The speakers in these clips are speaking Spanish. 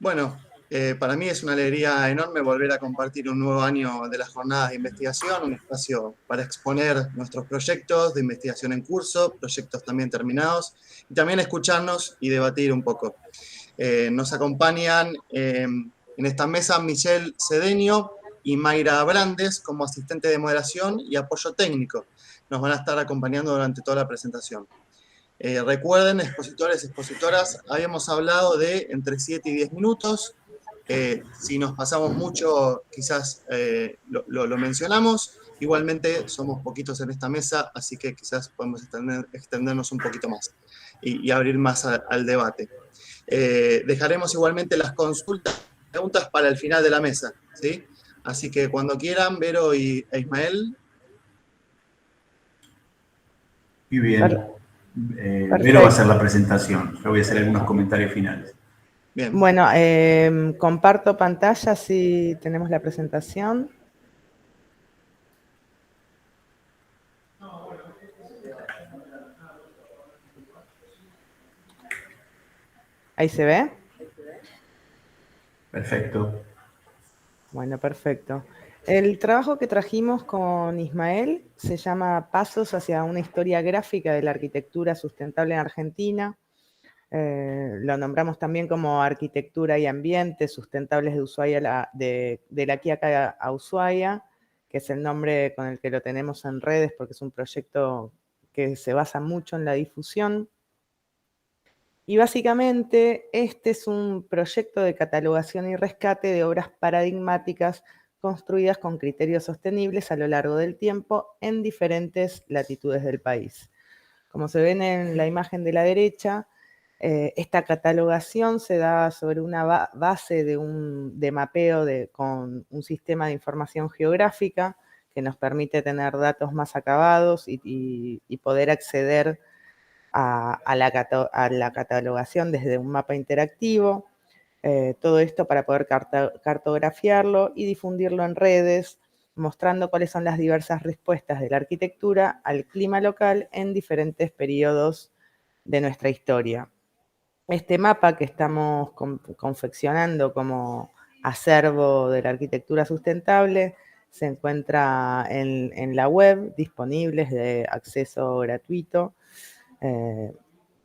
Bueno, para mí es una alegría enorme volver a compartir un nuevo año de las jornadas de investigación, un espacio para exponer nuestros proyectos de investigación en curso, proyectos también terminados, y también escucharnos y debatir un poco. Nos acompañan en esta mesa Michelle Cedeño y Mayra Brandes como asistente de moderación y apoyo técnico. Nos van a estar acompañando durante toda la presentación. Recuerden, expositores, expositoras, habíamos hablado de entre 7 y 10 minutos. Si nos pasamos mucho, quizás lo mencionamos. Igualmente, somos poquitos en esta mesa, así que quizás podemos extendernos un poquito más y abrir más al debate. Dejaremos igualmente las consultas, preguntas para el final de la mesa, ¿sí? Así que cuando quieran, Vero e Ismael. Muy bien. Perfecto. Vero va a hacer la presentación. Yo voy a hacer algunos comentarios finales. Bien. Bueno, comparto pantalla si tenemos la presentación. ¿Ahí se ve? Perfecto. Bueno, perfecto. El trabajo que trajimos con Ismael se llama Pasos hacia una historia gráfica de la arquitectura sustentable en Argentina. Lo nombramos también como Arquitectura y Ambiente Sustentables de Ushuaia, de La Quiaca a Ushuaia, que es el nombre con el que lo tenemos en redes porque es un proyecto que se basa mucho en la difusión. Y básicamente este es un proyecto de catalogación y rescate de obras paradigmáticas construidas con criterios sostenibles a lo largo del tiempo en diferentes latitudes del país. Como se ven en la imagen de la derecha, esta catalogación se da sobre una base de mapeo con un sistema de información geográfica que nos permite tener datos más acabados y poder acceder a la catalogación desde un mapa interactivo. Todo esto para poder cartografiarlo y difundirlo en redes, mostrando cuáles son las diversas respuestas de la arquitectura al clima local en diferentes periodos de nuestra historia. Este mapa que estamos confeccionando como acervo de la arquitectura sustentable se encuentra en la web, disponible, de acceso gratuito,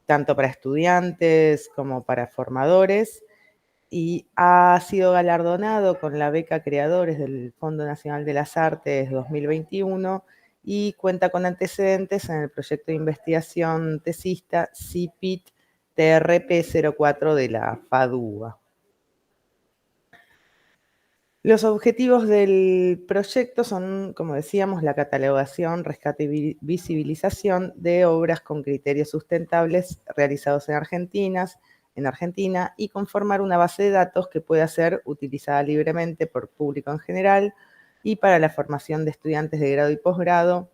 tanto para estudiantes como para formadores, y ha sido galardonado con la beca Creadores del Fondo Nacional de las Artes 2021 y cuenta con antecedentes en el proyecto de investigación tesista CIPIT TRP04 de la FADUA. Los objetivos del proyecto son, como decíamos, la catalogación, rescate y visibilización de obras con criterios sustentables realizados en Argentina y conformar una base de datos que pueda ser utilizada libremente por público en general y para la formación de estudiantes de grado y posgrado.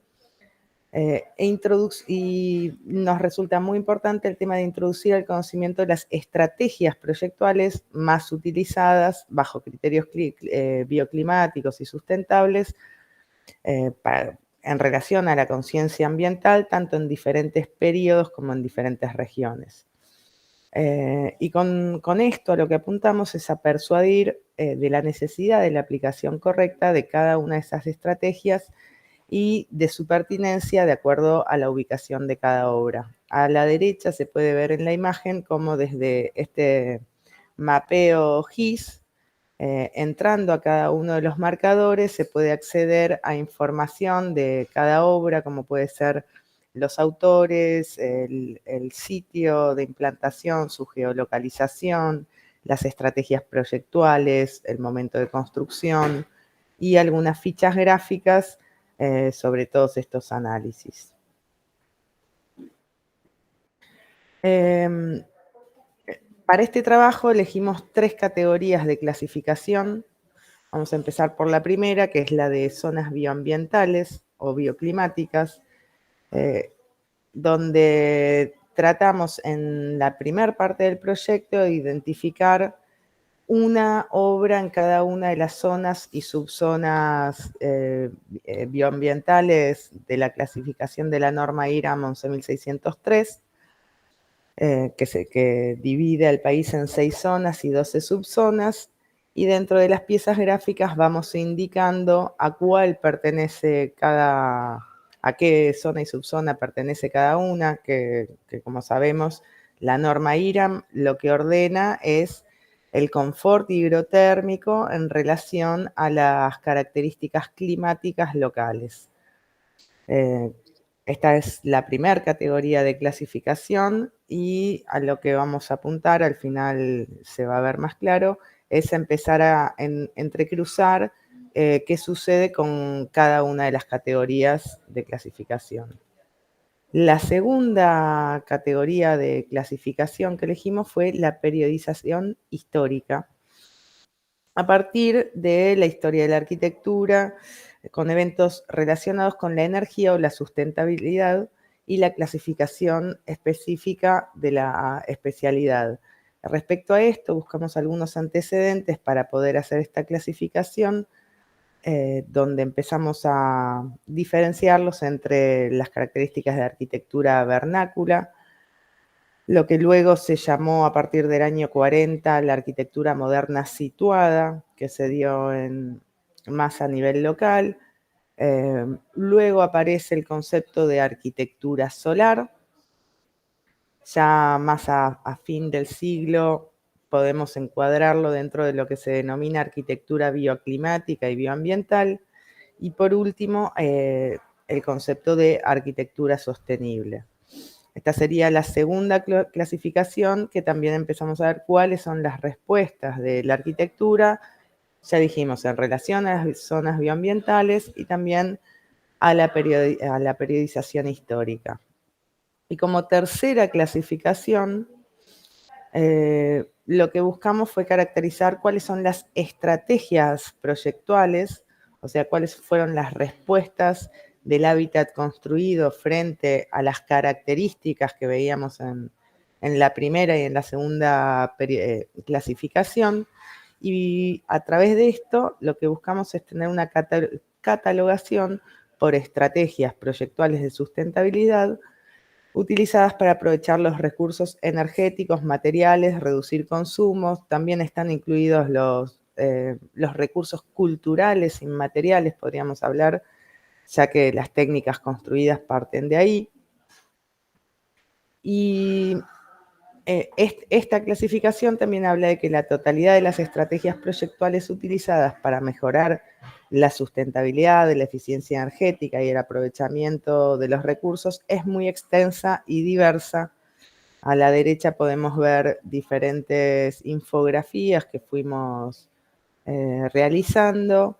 Y nos resulta muy importante el tema de introducir el conocimiento de las estrategias proyectuales más utilizadas bajo criterios bioclimáticos y sustentables en relación a la conciencia ambiental, tanto en diferentes periodos como en diferentes regiones. Y con esto a lo que apuntamos es a persuadir de la necesidad de la aplicación correcta de cada una de esas estrategias y de su pertinencia de acuerdo a la ubicación de cada obra. A la derecha se puede ver en la imagen cómo desde este mapeo GIS, entrando a cada uno de los marcadores, se puede acceder a información de cada obra, como puede ser los autores, el sitio de implantación, su geolocalización, las estrategias proyectuales, el momento de construcción y algunas fichas gráficas sobre todos estos análisis. Para este trabajo elegimos 3 categorías de clasificación. Vamos a empezar por la primera, que es la de zonas bioambientales o bioclimáticas, donde tratamos en la primera parte del proyecto de identificar una obra en cada una de las zonas y subzonas bioambientales de la clasificación de la norma IRAM 11603. que divide al país en 6 zonas y 12 subzonas, y dentro de las piezas gráficas vamos indicando a cuál pertenece a qué zona y subzona pertenece cada una, que como sabemos, la norma IRAM lo que ordena es el confort hidrotérmico en relación a las características climáticas locales. Esta es la primera categoría de clasificación y a lo que vamos a apuntar, al final se va a ver más claro, es empezar a entrecruzar qué sucede con cada una de las categorías de clasificación. La segunda categoría de clasificación que elegimos fue la periodización histórica. A partir de la historia de la arquitectura, con eventos relacionados con la energía o la sustentabilidad y la clasificación específica de la especialidad. Respecto a esto, buscamos algunos antecedentes para poder hacer esta clasificación, donde empezamos a diferenciarlos entre las características de arquitectura vernácula, lo que luego se llamó a partir del año 40 la arquitectura moderna situada, que se dio más a nivel local. Luego aparece el concepto de arquitectura solar. Ya más a fin del siglo podemos encuadrarlo dentro de lo que se denomina arquitectura bioclimática y bioambiental. Y por último, el concepto de arquitectura sostenible. Esta sería la segunda clasificación, que también empezamos a ver cuáles son las respuestas de la arquitectura, ya dijimos, en relación a las zonas bioambientales y también a la periodización histórica. Y como tercera clasificación, lo que buscamos fue caracterizar cuáles son las estrategias proyectuales, o sea, cuáles fueron las respuestas del hábitat construido frente a las características que veíamos en la primera y en la segunda clasificación. Y a través de esto, lo que buscamos es tener una catalogación por estrategias proyectuales de sustentabilidad utilizadas para aprovechar los recursos energéticos, materiales, reducir consumos. También están incluidos los recursos culturales, inmateriales, podríamos hablar, ya que las técnicas construidas parten de ahí. Y esta clasificación también habla de que la totalidad de las estrategias proyectuales utilizadas para mejorar la sustentabilidad, la eficiencia energética y el aprovechamiento de los recursos es muy extensa y diversa. A la derecha podemos ver diferentes infografías que fuimos realizando,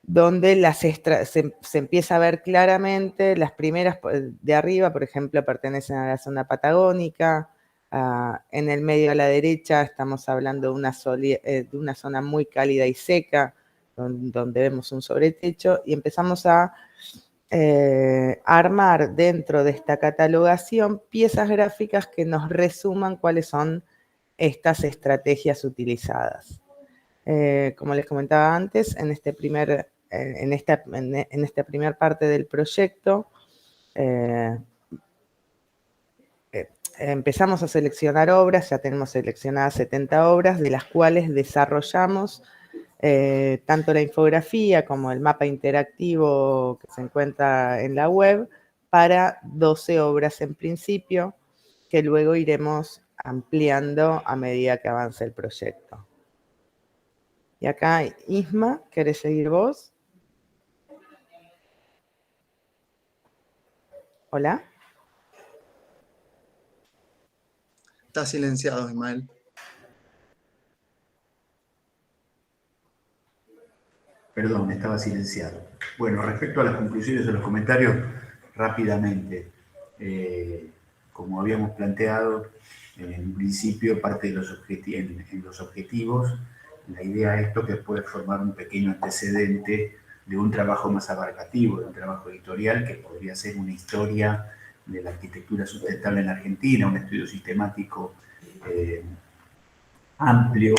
donde se empieza a ver claramente. Las primeras de arriba, por ejemplo, pertenecen a la zona patagónica. En el medio a la derecha estamos hablando de una zona muy cálida y seca, donde vemos un sobretecho, y empezamos a armar dentro de esta catalogación piezas gráficas que nos resuman cuáles son estas estrategias utilizadas. Como les comentaba antes, en esta primera parte del proyecto, empezamos a seleccionar obras. Ya tenemos seleccionadas 70 obras, de las cuales desarrollamos tanto la infografía como el mapa interactivo que se encuentra en la web para 12 obras en principio, que luego iremos ampliando a medida que avance el proyecto. Y acá, Isma, ¿querés seguir vos? Hola. Está silenciado, Ismael. Perdón, estaba silenciado. Bueno, respecto a las conclusiones de los comentarios, rápidamente, como habíamos planteado en un principio, parte de los objetivos, la idea es esto que puede formar un pequeño antecedente de un trabajo más abarcativo, de un trabajo editorial que podría ser una historia de la arquitectura sustentable en Argentina, un estudio sistemático amplio,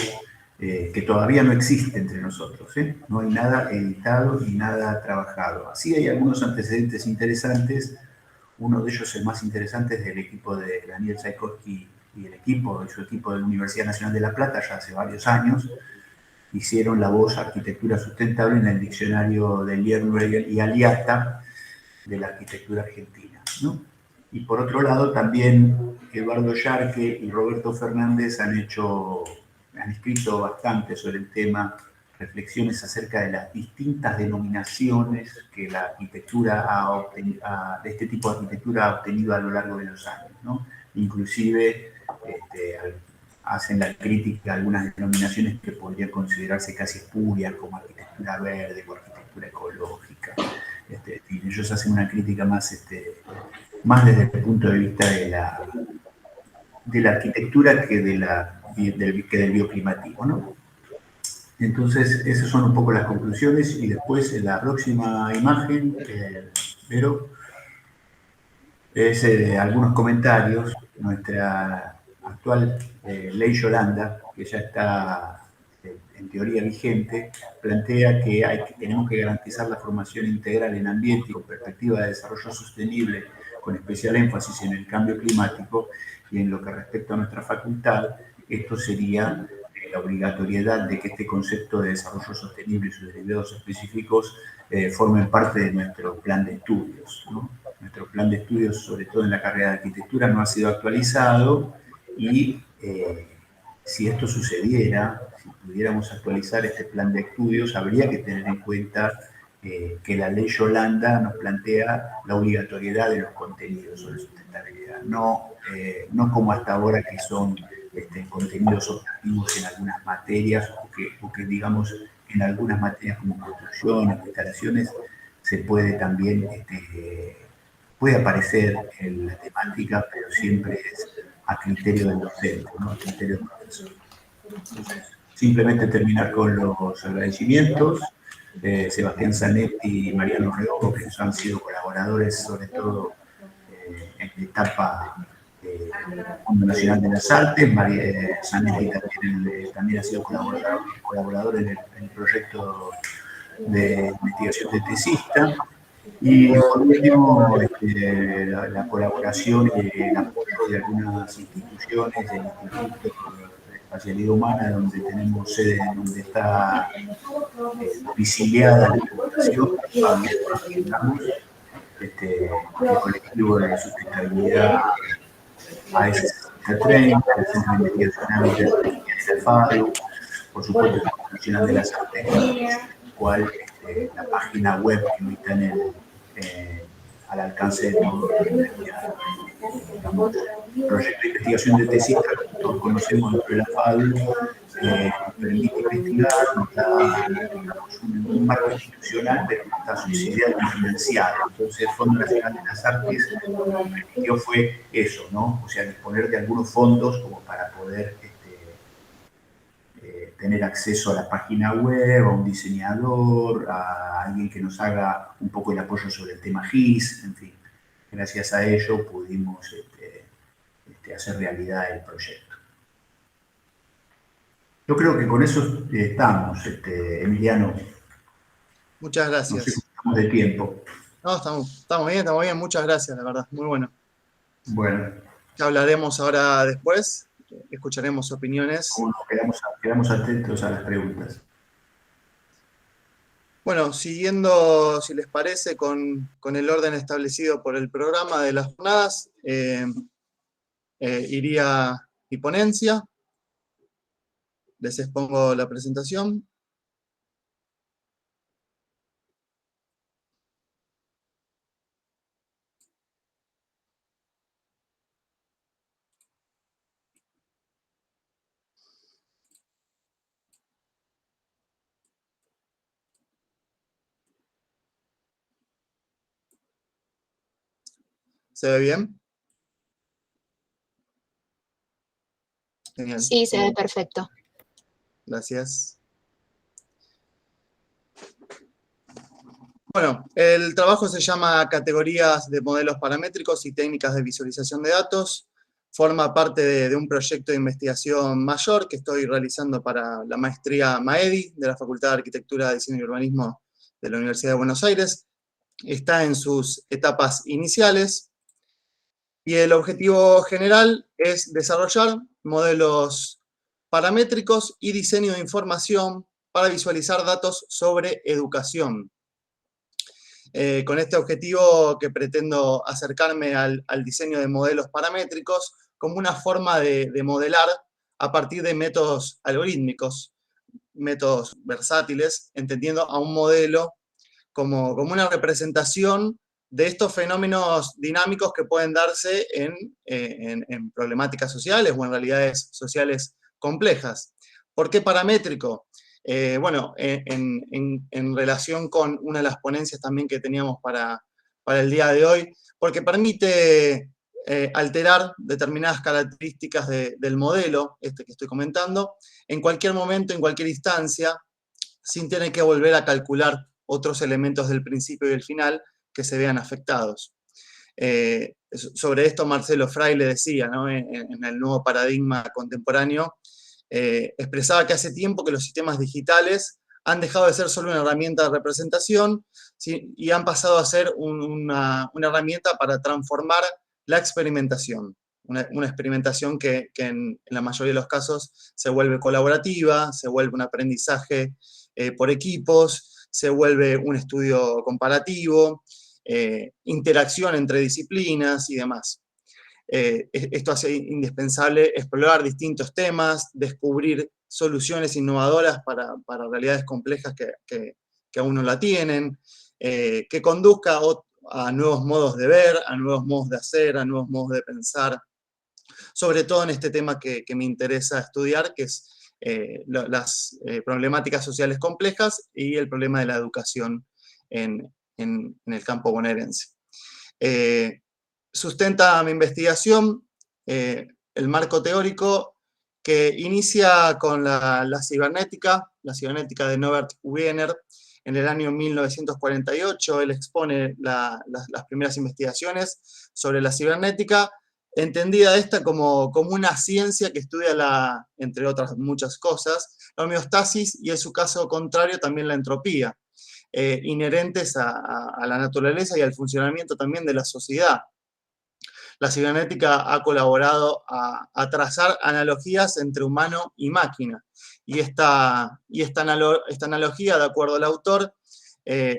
que todavía no existe entre nosotros, ¿eh? No hay nada editado ni nada trabajado. Así hay algunos antecedentes interesantes. Uno de ellos, el más interesante, es del equipo de Daniel Tchaikovsky y su equipo de la Universidad Nacional de La Plata, ya hace varios años. Hicieron la voz arquitectura sustentable en el diccionario de Lerner y Aliata de la arquitectura argentina, ¿no? Y por otro lado, también Eduardo Yarque y Roberto Fernández han escrito bastante sobre el tema, reflexiones acerca de las distintas denominaciones que la arquitectura de este tipo de arquitectura ha obtenido a lo largo de los años, ¿no? Inclusive hacen la crítica a algunas denominaciones que podrían considerarse casi espurias, como arquitectura verde o arquitectura ecológica. Y ellos hacen una crítica más desde el punto de vista de la arquitectura que del bioclimativo, ¿no? Entonces, esas son un poco las conclusiones, y después en la próxima imagen, Vero, es algunos comentarios. Nuestra actual ley Yolanda, que ya está en teoría vigente, plantea que tenemos que garantizar la formación integral en ambiente y con perspectiva de desarrollo sostenible, con especial énfasis en el cambio climático, y en lo que respecta a nuestra facultad, esto sería la obligatoriedad de que este concepto de desarrollo sostenible y sus derivados específicos formen parte de nuestro plan de estudios, ¿no? Nuestro plan de estudios, sobre todo en la carrera de arquitectura, no ha sido actualizado, y si esto sucediera, si pudiéramos actualizar este plan de estudios, habría que tener en cuenta que la ley Yolanda nos plantea la obligatoriedad de los contenidos sobre sustentabilidad, no como hasta ahora, que son contenidos optativos en algunas materias, o que digamos, en algunas materias como construcciones, instalaciones, se puede también, puede aparecer en la temática, pero siempre es a criterio del docente, ¿no? A criterio del profesor. Entonces, simplemente terminar con los agradecimientos. Sebastián Zanetti y Mariano Redondo, que han sido colaboradores, sobre todo en la etapa del Fondo Nacional de las Artes. Zanetti también ha sido colaborador en el proyecto de investigación de tesista. Y por último, la colaboración y el apoyo de algunas instituciones, del Instituto de Espacialidad Humana, donde tenemos sede, donde está domiciliada la Fundación, el colectivo de sustentabilidad AS6030, el Centro de Investigación del FADU, por supuesto el Fondo Nacional de las Artes, el cual la página web que no está al alcance de todos, proyecto de investigación de tesis, que todos conocemos dentro de la FADU, permite investigar, nos da un marco institucional, pero no está subsidiado y financiado. Entonces, el Fondo Nacional de las Artes lo que permitió fue eso, ¿no? O sea, disponer de algunos fondos como para poder tener acceso a la página web, a un diseñador, a alguien que nos haga un poco el apoyo sobre el tema GIS, en fin. Gracias a ello pudimos hacer realidad el proyecto. Yo creo que con eso estamos, Emiliano. Muchas gracias. No sé cómo estamos de tiempo. No, estamos bien, muchas gracias, la verdad, muy bueno. Bueno. Ya hablaremos ahora después, escucharemos opiniones. Quedamos atentos a las preguntas. Bueno, siguiendo, si les parece, con el orden establecido por el programa de las jornadas, iría mi ponencia. Les expongo la presentación. ¿Se ve bien? Genial. Sí, se ve perfecto. Gracias. Bueno, el trabajo se llama Categorías de Modelos Paramétricos y Técnicas de Visualización de Datos. Forma parte de un proyecto de investigación mayor que estoy realizando para la maestría MAEDI de la Facultad de Arquitectura, Diseño y Urbanismo de la Universidad de Buenos Aires. Está en sus etapas iniciales. Y el objetivo general es desarrollar modelos paramétricos y diseño de información para visualizar datos sobre educación. Con este objetivo que pretendo acercarme al diseño de modelos paramétricos como una forma de modelar a partir de métodos algorítmicos, métodos versátiles, entendiendo a un modelo como una representación de estos fenómenos dinámicos que pueden darse en problemáticas sociales o en realidades sociales complejas. ¿Por qué paramétrico? Bueno, en relación con una de las ponencias también que teníamos para el día de hoy, porque permite alterar determinadas características del modelo, que estoy comentando, en cualquier momento, en cualquier instancia, sin tener que volver a calcular otros elementos del principio y del final que se vean afectados. Sobre esto Marcelo Fraile decía, ¿no? en el nuevo paradigma contemporáneo, expresaba que hace tiempo que los sistemas digitales han dejado de ser solo una herramienta de representación, ¿sí? Y han pasado a ser una herramienta para transformar la experimentación. Una experimentación que en la mayoría de los casos se vuelve colaborativa, se vuelve un aprendizaje por equipos, se vuelve un estudio comparativo, interacción entre disciplinas y demás. Esto hace indispensable explorar distintos temas, descubrir soluciones innovadoras para realidades complejas que aún no la tienen, que conduzca a nuevos modos de ver, a nuevos modos de hacer, a nuevos modos de pensar, sobre todo en este tema que me interesa estudiar, que es las problemáticas sociales complejas y el problema de la educación en el campo bonaerense. Sustenta mi investigación el marco teórico que inicia con la cibernética de Norbert Wiener. En el año 1948 él expone las primeras investigaciones sobre la cibernética, entendida esta como una ciencia que estudia, entre otras muchas cosas, la homeostasis y en su caso contrario también la entropía, inherentes a la naturaleza y al funcionamiento también de la sociedad. La cibernética ha colaborado a trazar analogías entre humano y máquina, y esta analogía, de acuerdo al autor,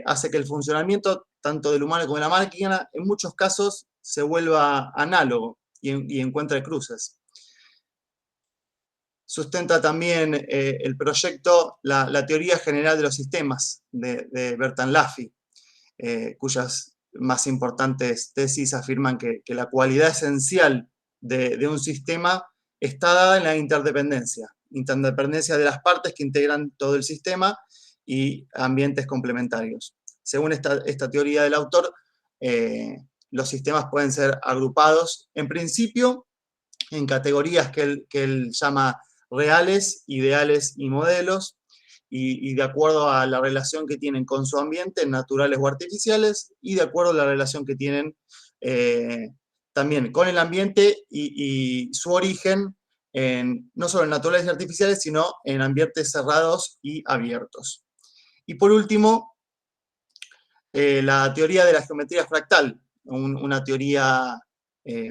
hace que el funcionamiento tanto del humano como de la máquina en muchos casos se vuelva análogo y encuentre cruces. Sustenta también el proyecto la teoría general de los sistemas de Bertrand Laffy, cuyas más importantes tesis afirman que la cualidad esencial de un sistema está dada en la interdependencia de las partes que integran todo el sistema y ambientes complementarios. Según esta teoría del autor, los sistemas pueden ser agrupados, en principio, en categorías que él llama reales, ideales y modelos, y de acuerdo a la relación que tienen con su ambiente, naturales o artificiales, y de acuerdo a la relación que tienen también con el ambiente y su origen, no solo en naturales y artificiales, sino en ambientes cerrados y abiertos. Y por último, la teoría de la geometría fractal, una teoría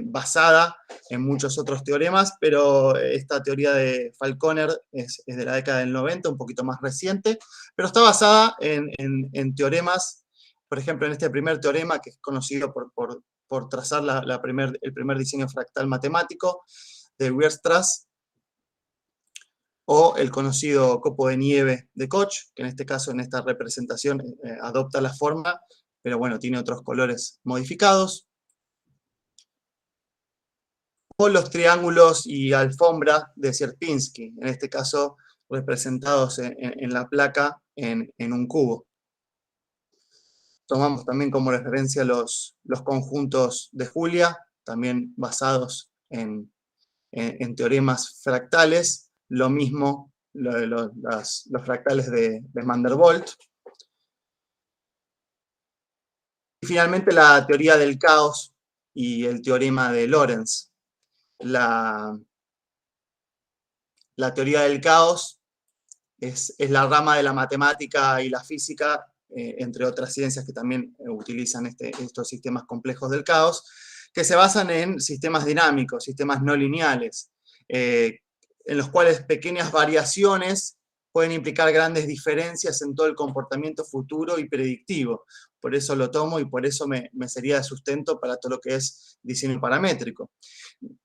basada en muchos otros teoremas, pero esta teoría de Falconer es de la década del 90, un poquito más reciente, pero está basada en teoremas, por ejemplo, en este primer teorema, que es conocido por trazar el primer diseño fractal matemático de Weierstrass, o el conocido copo de nieve de Koch, que en este caso, en esta representación, adopta la forma, pero bueno, tiene otros colores modificados. O los triángulos y alfombra de Sierpinski, en este caso representados en la placa en un cubo. Tomamos también como referencia los conjuntos de Julia, también basados en teoremas fractales, lo mismo los fractales de Van der Waals. Y finalmente la teoría del caos y el teorema de Lorentz. La teoría del caos es la rama de la matemática y la física, entre otras ciencias que también utilizan estos sistemas complejos del caos, que se basan en sistemas dinámicos, sistemas no lineales, en los cuales pequeñas variaciones pueden implicar grandes diferencias en todo el comportamiento futuro y predictivo. Por eso lo tomo y por eso me sería de sustento para todo lo que es diseño paramétrico.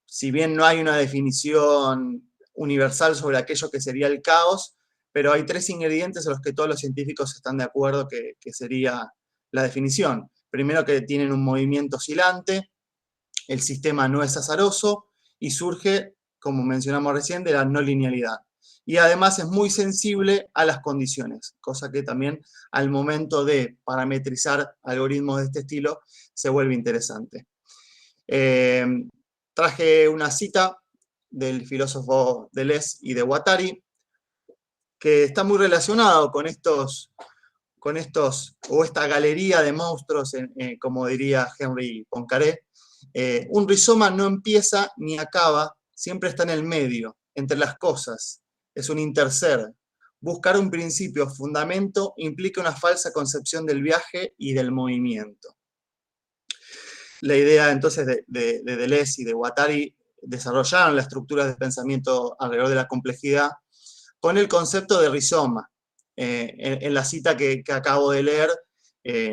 Si bien no hay una definición universal sobre aquello que sería el caos, pero hay 3 ingredientes en los que todos los científicos están de acuerdo que sería la definición. Primero, que tienen un movimiento oscilante, el sistema no es azaroso y surge, como mencionamos recién, de la no linealidad. Y además es muy sensible a las condiciones, cosa que también al momento de parametrizar algoritmos de este estilo se vuelve interesante. Traje una cita del filósofo Deleuze y de Guattari, que está muy relacionado con o esta galería de monstruos, como diría Henry Poincaré. Un rizoma no empieza ni acaba, siempre está en el medio, entre las cosas. Es un interser. Buscar un principio, fundamento, implica una falsa concepción del viaje y del movimiento. La idea entonces de Deleuze y de Guattari desarrollaron las estructuras de pensamiento alrededor de la complejidad con el concepto de rizoma. En la cita que acabo de leer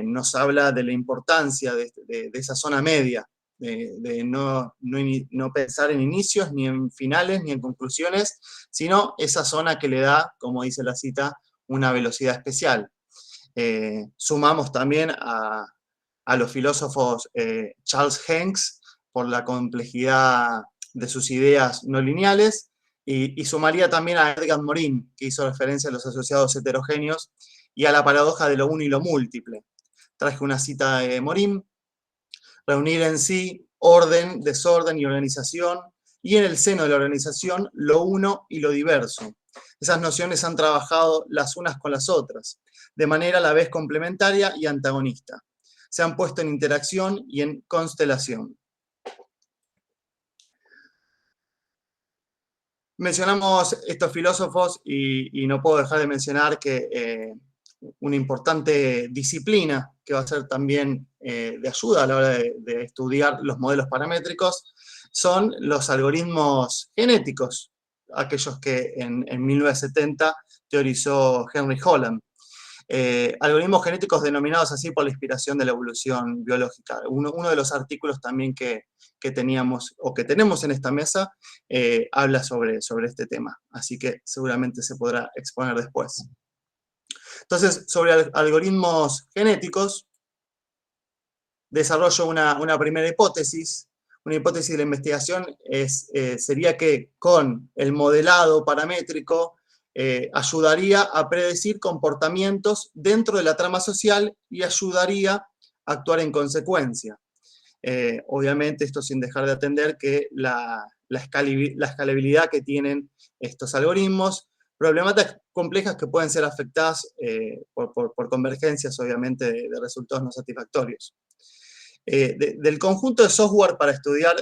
nos habla de la importancia de esa zona media, de no pensar en inicios, ni en finales, ni en conclusiones, sino esa zona que le da, como dice la cita, una velocidad especial. Sumamos también a los filósofos Charles Hanks por la complejidad de sus ideas no lineales, y sumaría también a Edgar Morin, que hizo referencia a los asociados heterogéneos y a la paradoja de lo uno y lo múltiple. Traje una cita de Morin: reunir en sí orden, desorden y organización, y en el seno de la organización lo uno y lo diverso. Esas nociones han trabajado las unas con las otras, de manera a la vez complementaria y antagonista. Se han puesto en interacción y en constelación. Mencionamos estos filósofos y no puedo dejar de mencionar que una importante disciplina que va a ser también de ayuda a la hora de estudiar los modelos paramétricos son los algoritmos genéticos, aquellos que en 1970 teorizó Henry Holland. Algoritmos genéticos denominados así por la inspiración de la evolución biológica. Uno de los artículos también que teníamos o que tenemos en esta mesa habla sobre este tema, así que seguramente se podrá exponer después. Entonces, sobre algoritmos genéticos, desarrollo una primera hipótesis. Una hipótesis de la investigación sería que con el modelado paramétrico ayudaría a predecir comportamientos dentro de la trama social y ayudaría a actuar en consecuencia. Obviamente esto sin dejar de atender que la escalabilidad que tienen estos algoritmos, problemáticas complejas que pueden ser afectadas por convergencias, obviamente, de resultados no satisfactorios. Del conjunto de software para estudiar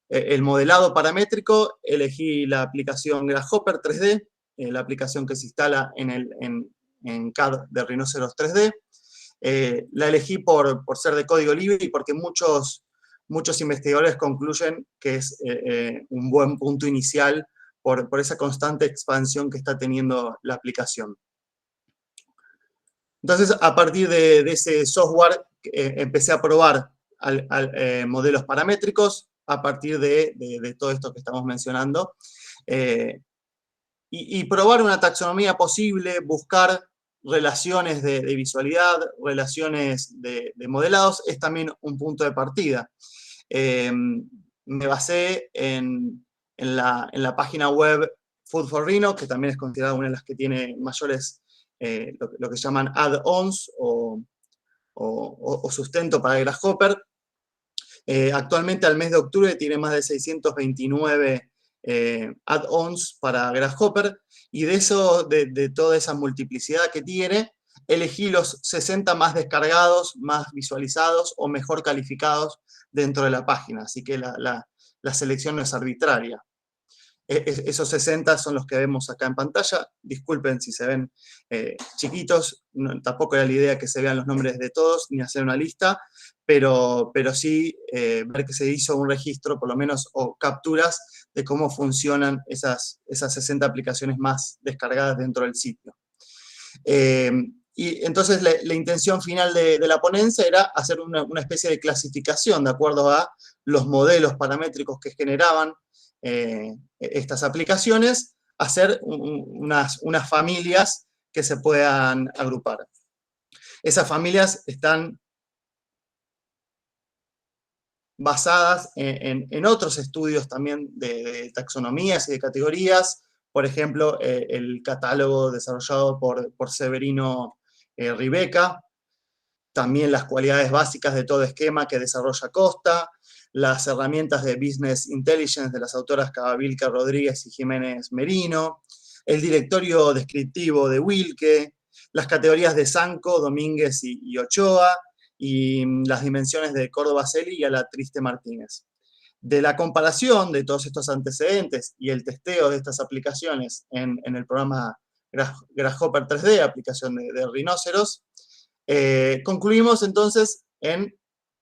el modelado paramétrico, elegí la aplicación Grasshopper 3D, la aplicación que se instala en CAD de Rhinoceros 3D. La elegí por ser de código libre y porque muchos investigadores concluyen que es un buen punto inicial por esa constante expansión que está teniendo la aplicación. Entonces, a partir de ese software, empecé a probar modelos paramétricos a partir de todo esto que estamos mencionando. Y probar una taxonomía posible, buscar relaciones de visualidad, relaciones de modelados, es también un punto de partida. Me basé en la página web Food for Rhino, que también es considerada una de las que tiene mayores, lo que llaman add-ons o sustento para el Grasshopper. Actualmente al mes de octubre tiene más de 629 add-ons para Grasshopper, y de toda esa multiplicidad que tiene, elegí los 60 más descargados, más visualizados o mejor calificados dentro de la página, así que la selección no es arbitraria. Esos 60 son los que vemos acá en pantalla. Disculpen si se ven chiquitos, tampoco era la idea que se vean los nombres de todos, ni hacer una lista, pero sí ver que se hizo un registro, por lo menos, o capturas de cómo funcionan esas 60 aplicaciones más descargadas dentro del sitio. Y entonces la intención final de la ponencia era hacer una especie de clasificación de acuerdo a los modelos paramétricos que generaban estas aplicaciones, hacer unas familias que se puedan agrupar. Esas familias están basadas en otros estudios también de taxonomías y de categorías, por ejemplo, el catálogo desarrollado por Severino Ribeca, también las cualidades básicas de todo esquema que desarrolla Costa, las herramientas de Business Intelligence de las autoras Cavavilca Rodríguez y Jiménez Merino, el directorio descriptivo de Wilke, las categorías de Sanco, Domínguez y Ochoa, y las dimensiones de Córdoba Celi y Alatriste Martínez. De la comparación de todos estos antecedentes y el testeo de estas aplicaciones en el programa Grasshopper 3D, aplicación de rinoceros, concluimos entonces en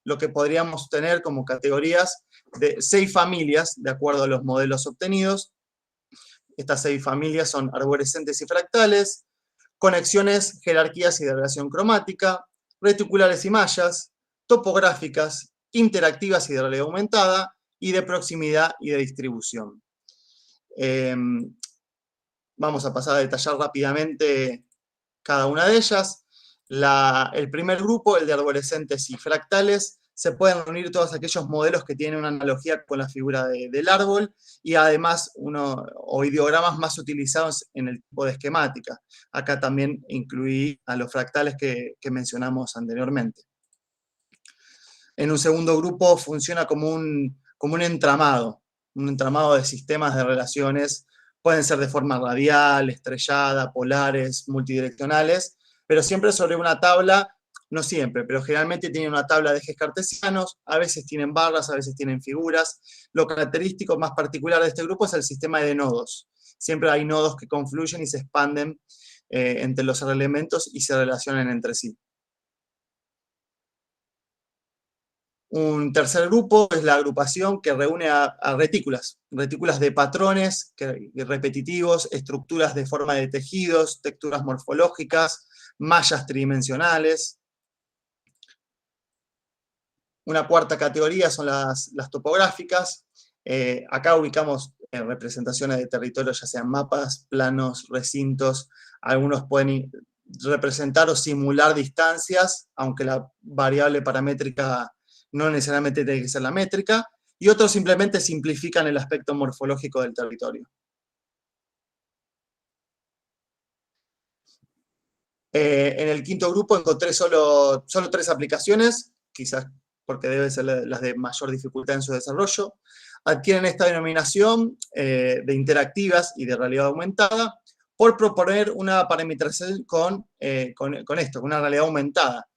lo que podríamos tener como categorías de 6 familias, de acuerdo a los modelos obtenidos. Estas 6 familias son arborescentes y fractales, conexiones, jerarquías y de relación cromática, reticulares y mallas, topográficas, interactivas y de realidad aumentada, y de proximidad y de distribución. Vamos a pasar a detallar rápidamente cada una de ellas. El primer grupo, el de arborescentes y fractales, se pueden reunir todos aquellos modelos que tienen una analogía con la figura del árbol y además o ideogramas más utilizados en el tipo de esquemática. Acá también incluí a los fractales que mencionamos anteriormente. En un segundo grupo funciona como un entramado de sistemas de relaciones. Pueden ser de forma radial, estrellada, polares, multidireccionales, pero siempre sobre una tabla, no siempre, pero generalmente tienen una tabla de ejes cartesianos, a veces tienen barras, a veces tienen figuras. Lo característico más particular de este grupo es el sistema de nodos. Siempre hay nodos que confluyen y se expanden entre los elementos y se relacionan entre sí. Un tercer grupo es la agrupación que reúne a retículas de patrones repetitivos, estructuras de forma de tejidos, texturas morfológicas, mallas tridimensionales. Una cuarta categoría son las topográficas. Acá ubicamos representaciones de territorios, ya sean mapas, planos, recintos. Algunos pueden representar o simular distancias, aunque la variable paramétrica no necesariamente tiene que ser la métrica, y otros simplemente simplifican el aspecto morfológico del territorio. En el quinto grupo encontré solo 3 aplicaciones, quizás porque deben ser las de mayor dificultad en su desarrollo. Adquieren esta denominación de interactivas y de realidad aumentada por proponer una parametrización con una realidad aumentada.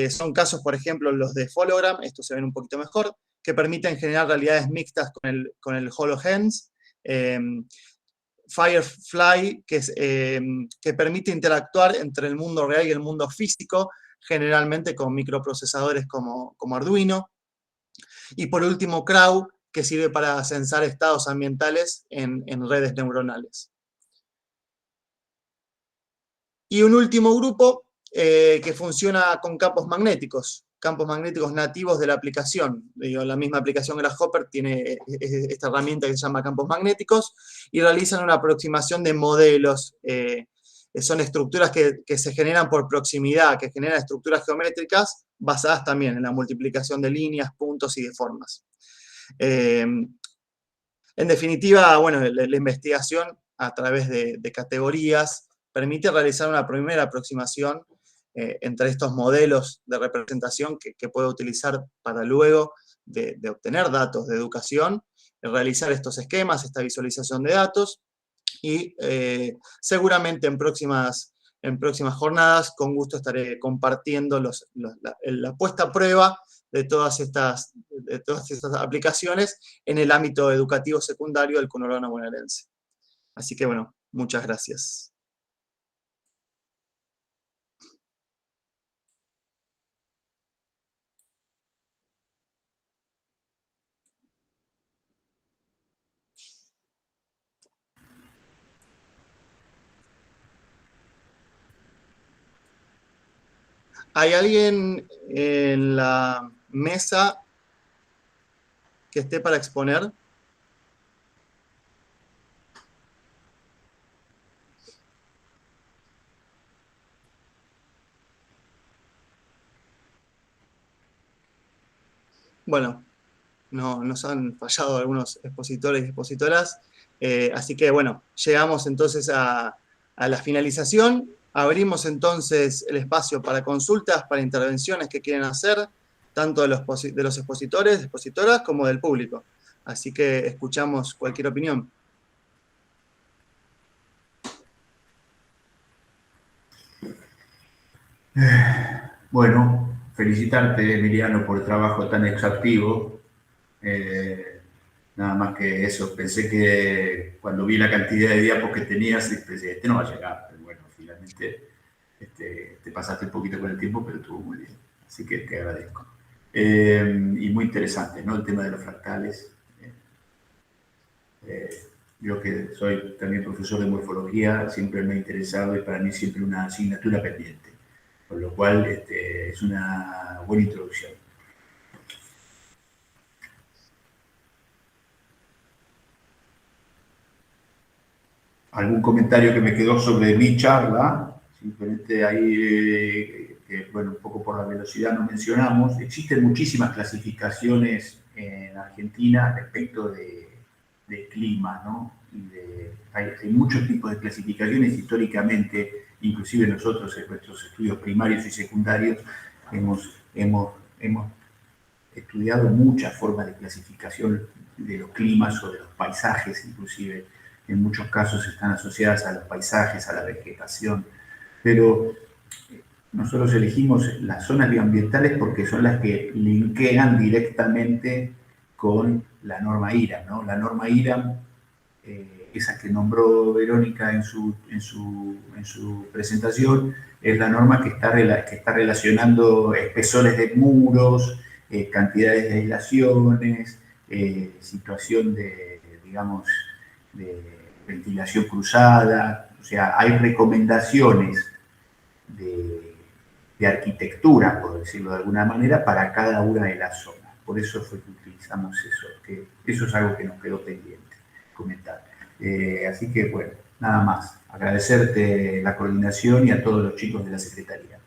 Son casos, por ejemplo, los de Hologram, estos se ven un poquito mejor, que permiten generar realidades mixtas con el HoloLens. Firefly, que permite interactuar entre el mundo real y el mundo físico, generalmente con microprocesadores como Arduino. Y por último, Crow, que sirve para censar estados ambientales en redes neuronales. Y un último grupo que funciona con campos magnéticos nativos de la aplicación. La misma aplicación Grasshopper tiene esta herramienta que se llama campos magnéticos y realizan una aproximación de modelos. Son estructuras que se generan por proximidad, que generan estructuras geométricas basadas también en la multiplicación de líneas, puntos y de formas. En definitiva, bueno, la investigación a través de categorías permite realizar una primera aproximación entre estos modelos de representación que puedo utilizar para luego de obtener datos de educación, realizar estos esquemas, esta visualización de datos, y seguramente en próximas jornadas con gusto estaré compartiendo la puesta a prueba de todas estas aplicaciones en el ámbito educativo secundario del conurbano bonaerense. Así que bueno, muchas gracias. ¿Hay alguien en la mesa que esté para exponer? Bueno, nos han fallado algunos expositores y expositoras, así que bueno, llegamos entonces a la finalización. Abrimos entonces el espacio para consultas, para intervenciones que quieren hacer, tanto de los expositores, expositoras, como del público. Así que escuchamos cualquier opinión. Bueno, felicitarte, Emiliano, por el trabajo tan exhaustivo. Nada más que eso, pensé que cuando vi la cantidad de diapos que tenías, pensé, este no va a llegar, pero bueno, finalmente te pasaste un poquito con el tiempo, pero estuvo muy bien, así que te agradezco. Y muy interesante, ¿no? El tema de los fractales. Yo que soy también profesor de morfología, siempre me ha interesado y para mí siempre una asignatura pendiente, con lo cual es una buena introducción. Algún comentario que me quedó sobre mi charla, simplemente ahí, que bueno, un poco por la velocidad no mencionamos, existen muchísimas clasificaciones en Argentina respecto de clima, ¿no? Hay muchos tipos de clasificaciones históricamente, inclusive nosotros en nuestros estudios primarios y secundarios hemos estudiado muchas formas de clasificación de los climas o de los paisajes, inclusive en muchos casos están asociadas a los paisajes, a la vegetación, pero nosotros elegimos las zonas bioambientales porque son las que linkean directamente con la norma IRAM, ¿no? La norma IRAM, esa que nombró Verónica en su presentación, es la norma que está relacionando espesores de muros, cantidades de aislaciones, situación de, digamos, de ventilación cruzada. O sea, hay recomendaciones de arquitectura, por decirlo de alguna manera, para cada una de las zonas. Por eso fue que utilizamos eso, que eso es algo que nos quedó pendiente comentar. Así que, bueno, nada más. Agradecerte la coordinación y a todos los chicos de la Secretaría.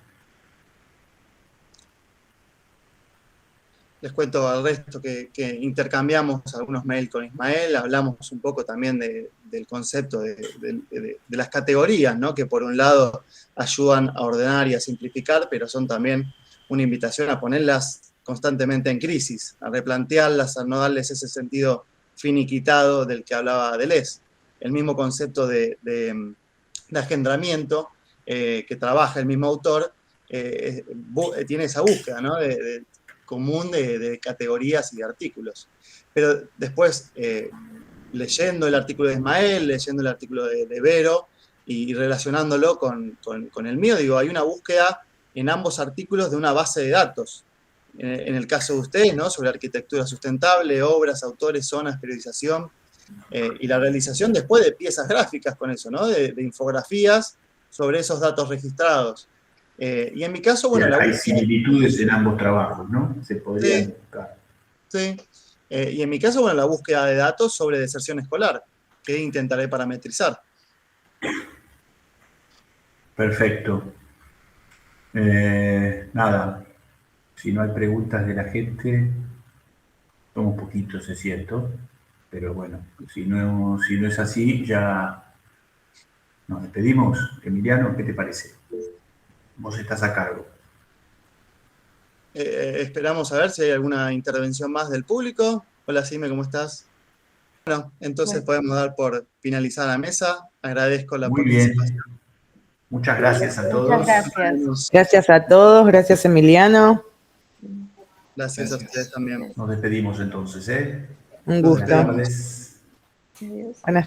Les cuento al resto que intercambiamos algunos mails con Ismael, hablamos un poco también del concepto de las categorías, ¿no? Que por un lado ayudan a ordenar y a simplificar, pero son también una invitación a ponerlas constantemente en crisis, a replantearlas, a no darles ese sentido finiquitado del que hablaba Deleuze. El mismo concepto de agendramiento que trabaja el mismo autor tiene esa búsqueda, ¿no? Común de categorías y de artículos. Pero después, leyendo el artículo de Ismael, leyendo el artículo de Vero y relacionándolo con el mío, digo, hay una búsqueda en ambos artículos de una base de datos. En el caso de ustedes, ¿no? Sobre arquitectura sustentable, obras, autores, zonas, periodización, y la realización después de piezas gráficas con eso, ¿no? De infografías sobre esos datos registrados. Y en mi caso, bueno... Hay similitudes en ambos trabajos, ¿no? Se podrían buscar. Sí. Y en mi caso, bueno, la búsqueda de datos sobre deserción escolar, que intentaré parametrizar. Perfecto. Nada, si no hay preguntas de la gente, somos poquitos, es cierto, pero bueno, si no es así, ya nos despedimos. Emiliano, ¿qué te parece? Vos estás a cargo. Esperamos a ver si hay alguna intervención más del público. Hola, Sime, ¿cómo estás? Bueno, entonces podemos dar por finalizada la mesa. Agradezco la participación. Bien. Muchas gracias a todos. Muchas gracias. Gracias a todos, gracias Emiliano. Gracias a Gracias. ustedes también. Nos despedimos entonces, ¿eh? Un gusto. Buenas tardes. Buenas